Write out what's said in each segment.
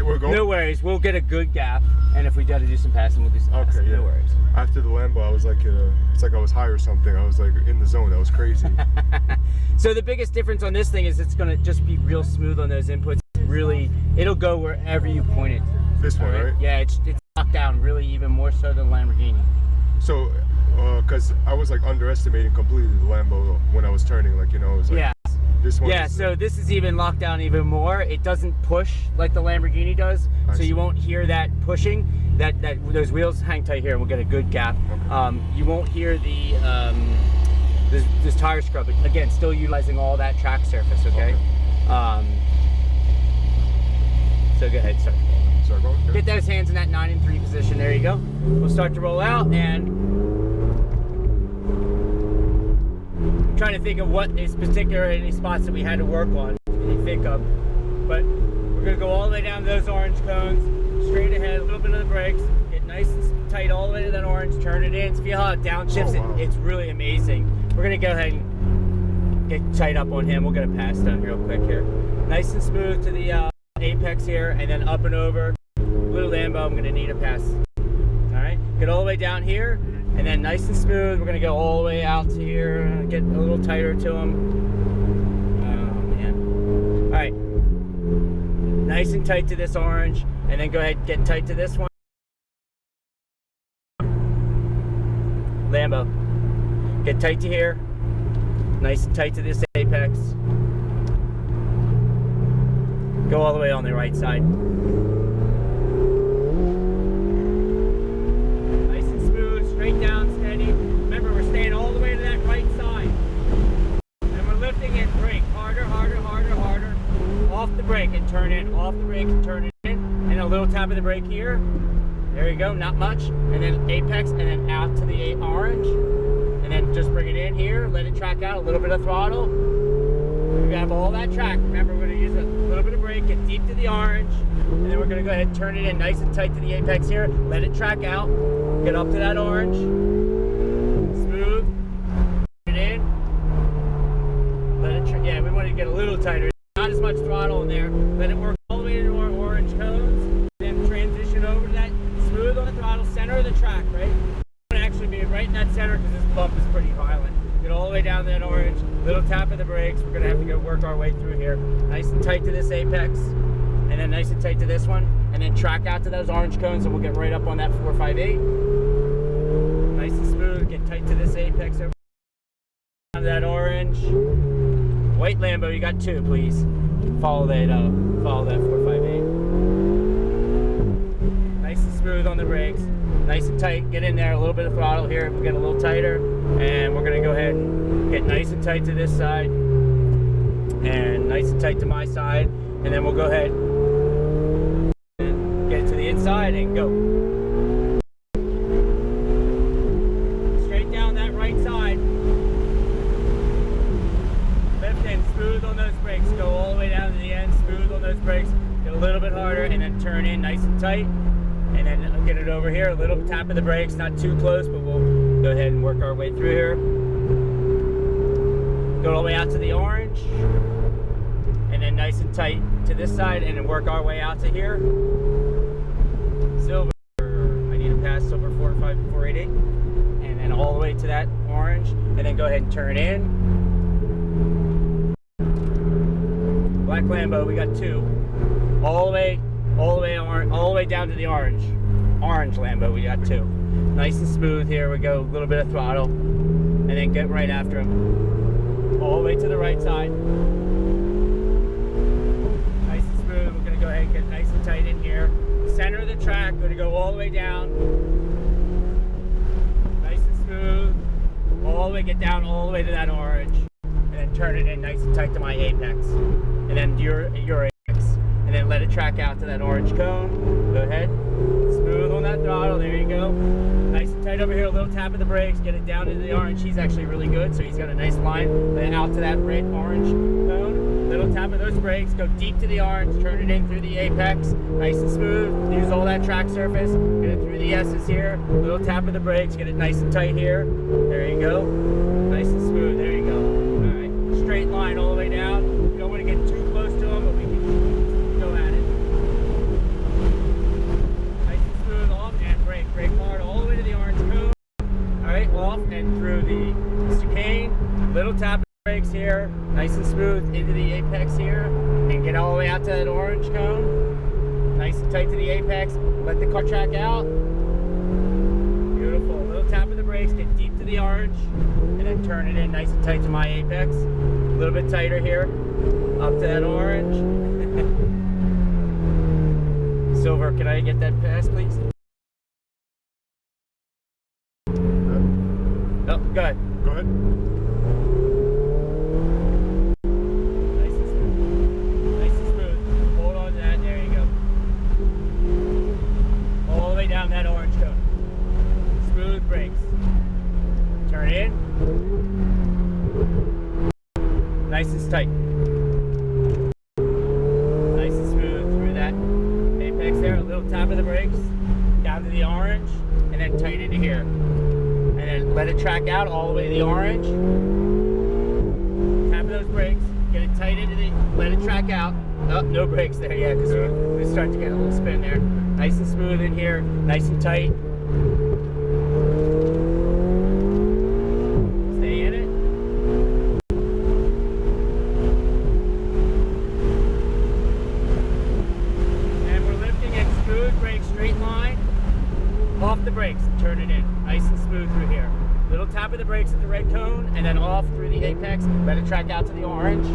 we're going? No worries. We'll get a good gap, and if we got to do some passing, we'll do some passing. Okay, yeah. No worries. After the Lambo, I was like, it's like I was high or something. I was like in the zone. That was crazy. So the biggest difference on this thing is it's going to just be real smooth on those inputs. Really, it'll go wherever you point it. This one, right? Yeah, it's locked down really even more so than Lamborghini. So, because I was like underestimating completely the Lambo when I was turning, like, you know, it was like, yeah. This one. Yeah, so this is even locked down even more. It doesn't push like the Lamborghini does, so you won't hear that pushing. Those wheels hang tight here, and we'll get a good gap. Okay. You won't hear the this tire scrub. Again, still utilizing all that track surface. Okay. So go ahead, start. Sorry, go ahead. Get those hands in that 9 and 3 position. There you go. We'll start to roll out, and I'm trying to think of what is particular any spots that we had to work on. Any think of, but we're gonna go all the way down to those orange cones, straight ahead, a little bit of the brakes, get nice and tight all the way to that orange, turn it in. Feel how it downshifts. Oh, wow. It's really amazing. We're gonna go ahead and get tight up on him. We'll get a pass done real quick here. Nice and smooth to the apex here, and then up and over. Blue Lambo, I'm gonna need a pass. All right, get all the way down here, and then nice and smooth. We're gonna go all the way out to here, get a little tighter to him. Oh man! All right, nice and tight to this orange, and then go ahead and get tight to this one. Lambo, get tight to here. Nice and tight to this apex. Go all the way on the right side. Nice and smooth, straight down, steady. Remember, we're staying all the way to that right side. And we're lifting it, brake, harder, harder, harder, harder. Off the brake and turn in, off the brake and turn it in. And a little tap of the brake here. There you go, not much. And then apex, and then out to the orange. And then just bring it in here, let it track out, a little bit of throttle. We have all that track. Remember, we're going to use a little bit of brake, get deep to the orange, and then we're going to go ahead and turn it in nice and tight to the apex here. Let it track out. Get up to that orange. Smooth. Put it in. Let it. Yeah, we want to get a little tighter. Not as much throttle in there. Let it work all the way into our orange cones. Then transition over to that smooth on the throttle, center of the track, right? We want to actually be right in that center because this bump is pretty violent. Get all the way down that orange, little tap of the brakes. We're gonna have to go work our way through here. Nice and tight to this apex, and then nice and tight to this one, and then track out to those orange cones, and we'll get right up on that 458. Nice and smooth, get tight to this apex over down to that orange. White Lambo, you got 2, please. Follow that 458. Nice and smooth on the brakes. Nice and tight, get in there, a little bit of throttle here, we'll get a little tighter, and we're gonna go ahead and get nice and tight to this side, and nice and tight to my side, and then we'll go ahead and get it to the inside and go. Straight down that right side, lift in, smooth on those brakes, go all the way down to the end, smooth on those brakes, get a little bit harder, and then turn in nice and tight. And then get it over here, a little tap of the brakes, not too close, but we'll go ahead and work our way through here. Go all the way out to the orange, and then nice and tight to this side, and then work our way out to here. Silver, I need to pass silver 488, and then all the way to that orange, and then go ahead and turn in. Black Lambo, we got 2, all the way down to the orange Lambo, we got 2. Nice and smooth here, we go, a little bit of throttle, and then get right after him. All the way to the right side. Nice and smooth, we're gonna go ahead and get nice and tight in here. Center of the track, gonna go all the way down. Nice and smooth. All the way, get down all the way to that orange. And then turn it in nice and tight to my apex. And then your apex. And then let it track out to that orange cone. Go ahead. Smooth on that throttle. There you go. Nice and tight over here. A little tap of the brakes. Get it down into the orange. He's actually really good, so he's got a nice line. Then out to that red orange cone. Little tap of those brakes. Go deep to the orange. Turn it in through the apex. Nice and smooth. Use all that track surface. Get it through the S's here. Little tap of the brakes. Get it nice and tight here. There you go. Nice and smooth. There you go. All right. Straight line all the way down. You don't want to get too close to him, but we can go at it. brakes here, nice and smooth into the apex here, and get all the way out to that orange cone. Nice and tight to the apex. Let the car track out. Beautiful. A little tap of the brakes, get deep to the orange, and then turn it in nice and tight to my apex. A little bit tighter here, up to that orange. Silver, can I get that pass, please? Oh, go ahead. Go ahead. Nice and smooth. Nice and smooth. Hold on to that. There you go. All the way down that orange cone. Smooth brakes. Turn in. Nice and tight. Nice and smooth through that apex there. A little tap of the brakes. Down to the orange. And then tight into here. And then let it track out all the way to the orange. Tap those brakes, get it tight into the, let it track out. Oh, no brakes there yet, because we start to get a little spin there. Nice and smooth in here, nice and tight. Stay in it. And we're lifting it smooth, brake, straight line. Off the brakes, turn it in. Nice and smooth through here. Little tap of the brakes at the red cone, and then off through the apex. Let it track out to the orange.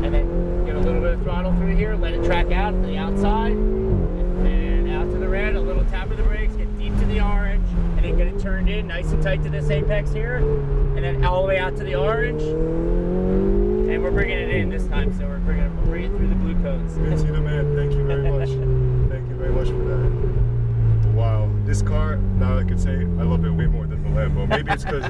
And then get a little bit of throttle through here. Let it track out to the outside. And out to the red. A little tap of the brakes. Get deep to the orange. And then get it turned in nice and tight to this apex here. And then all the way out to the orange. And we're bringing it in this time. So we'll bring it through the blue cones. Vince, you're the man. Thank you very much. Thank you very much for that. Wow, this car, now I can say I love it way more than the Lambo. Maybe it's because